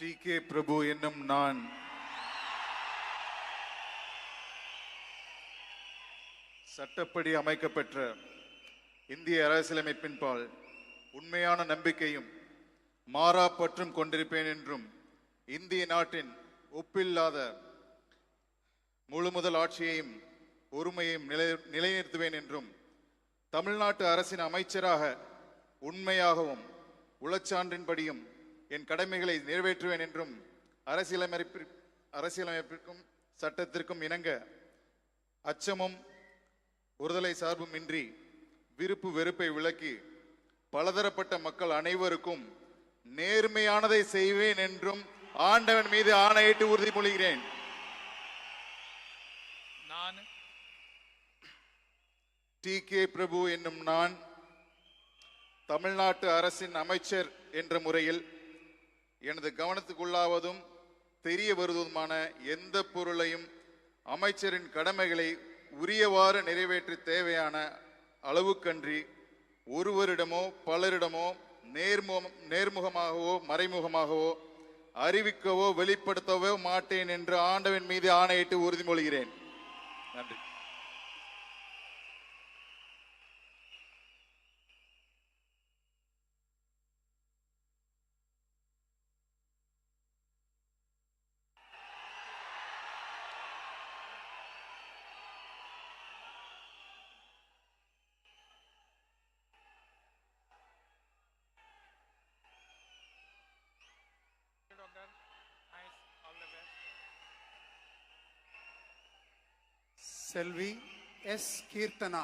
DK. பிரபு என்னும் நான் சட்டப்படி அமைக்கப்பெற்ற இந்திய அரசியலமைப்பின்பால் உண்மையான நம்பிக்கையும் மாறா பற்றும் கொண்டிருப்பேன் என்றும் இந்திய நாட்டின் ஒப்பில்லாத முழுமுதல் ஆட்சியையும் ஒருமையையும் நிலைநிறுத்துவேன் என்றும் தமிழ்நாட்டு அரசின் அமைச்சராக உண்மையாகவும் உளச்சான்றின்படியும் என் கடமைகளை நிறைவேற்றுவேன் என்றும் அரசியலமைப்பிற்கும் சட்டத்திற்கும் இணங்க அச்சமும் ஒருதலை சார்பும் இன்றி விருப்பு வெறுப்பை விலக்கி பலதரப்பட்ட மக்கள் அனைவருக்கும் நேர்மையானதை செய்வேன் என்றும் ஆண்டவன் மீது ஆணையிட்டு உறுதிமொழிகிறேன். நான் டி.கே. பிரபு என்னும் நான் தமிழ்நாட்டு அரசின் அமைச்சர் என்ற முறையில் எனது கவனத்துக்குள்ளாவதும் தெரிய வருவதுமான எந்த பொருளையும் அமைச்சரின் கடமைகளை உரியவாறு நிறைவேற்ற தேவையான அளவுக்கன்றி ஒருவரிடமோ பலரிடமோ நேர்முகமாகவோ மறைமுகமாகவோ அறிவிக்கவோ வெளிப்படுத்தவோ மாட்டேன் என்று ஆண்டவன் மீது ஆணையிட்டு உறுதிமொழிகிறேன். நன்றி. செல்வி எஸ். கீர்த்தனா.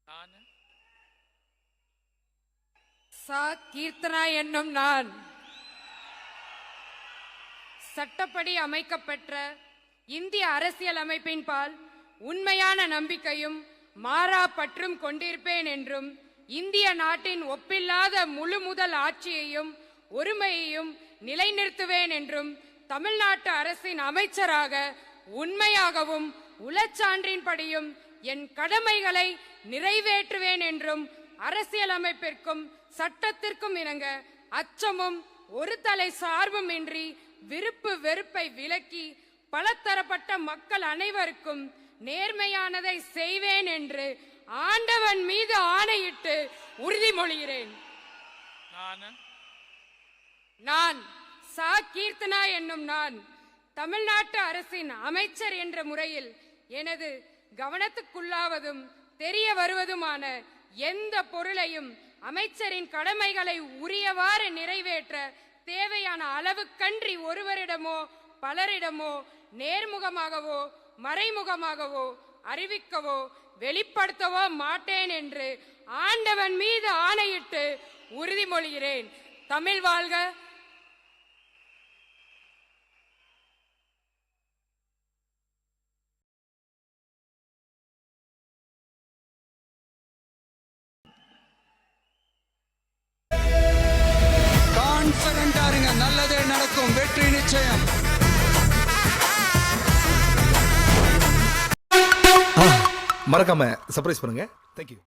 நான் சா. கீர்த்தனா என்னும் நான் சட்டப்படி அமைக்கப்பெற்ற இந்திய அரசியலமைப்பின்பால் உண்மையான நம்பிக்கையும் மாறா பற்றும் கொண்டிருப்பேன் என்றும் இந்திய நாட்டின் ஒப்பில்லாத முழுமுதல் ஆட்சியையும் ஒருமையையும் நிலைநிறுத்துவேன் என்றும் தமிழ்நாட்டு அரசின் அமைச்சராக உண்மையாகவும் உளச்சான்றின்படியும் என் கடமைகளை நிறைவேற்றுவேன் என்றும் அரசியலமைப்பிற்கும் சட்டத்திற்கும் இணங்க அச்சமும் ஒரு தலை சார்பும் இன்றி விருப்பு வெறுப்பை விலக்கி பலதரப்பட்ட மக்கள் அனைவருக்கும் நேர்மையானதை செய்வேன் என்று ஆண்டவன் மீது ஆணையிட்டு உறுதிமொழிகிறேன். நான் சா. கீர்த்தனா என்னும் நான் தமிழ்நாட்டு அரசின் அமைச்சர் என்ற முறையில் எனது கவனத்துக்குள்ளாவதும் தெரிய வருவதுமான எந்த பொருளையும் அமைச்சரின் கடமைகளை உரியவாறு நிறைவேற்ற தேவையான அளவுக்கன்றி ஒருவரிடமோ பலரிடமோ நேர்முகமாகவோ மறைமுகமாகவோ அறிவிக்கவோ வெளிப்படுத்தவோ மாட்டேன் என்று ஆண்டவன் மீது ஆணையிட்டு உறுதிமொழிகிறேன். தமிழ் வாழ்க. கான்ஃபிடென்ட்டா இருங்க, நல்லதே நடக்கும், வெற்றி நிச்சயம். மறக்காம சர்ப்ரைஸ் பண்ணுங்க. தேங்க்யூ.